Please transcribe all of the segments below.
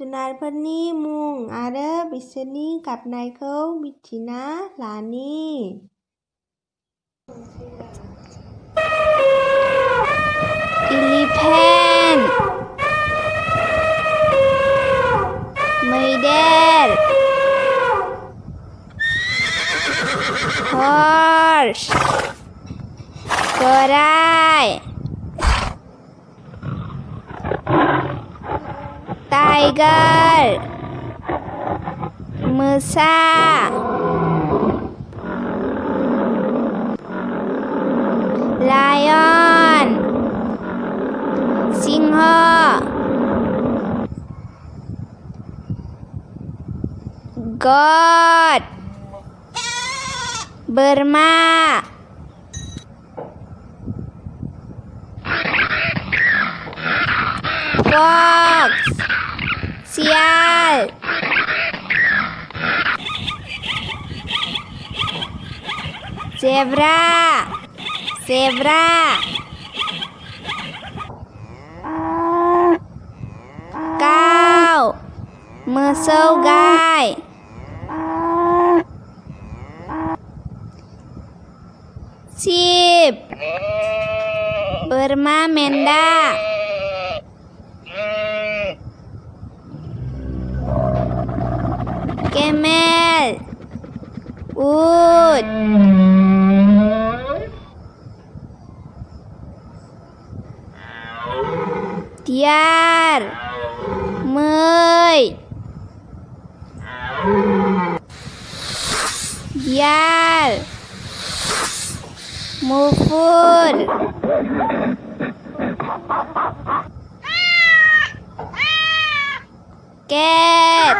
जुनारफोरनि मुं आरो बिसोरनि गाबनायखौ मिथिना लानि। इलिफेन्ट, मैदेर, हर्स, गराय, टाइगार, मोसा, लायन, सिंह, गद, बोरमा, फक्स, सियाल, जेब्रा, काउ, मोसौ गाय, शिप, बोरमा मेन्दा, केमेल, उट, दियार, मै, बियाल, मुफुर, केट,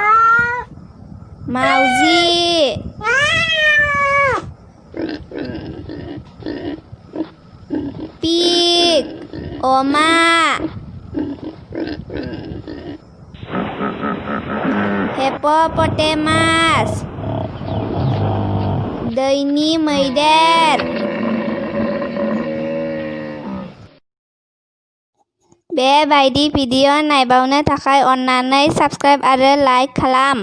मावजि, पिग, अमा, हिप्प'पटेमास, दैनि मैदेर। बेबायदि भिडिय' नायबावनो थाखाय अन्नानै साबस्क्राइब आरो लाइक खालाम।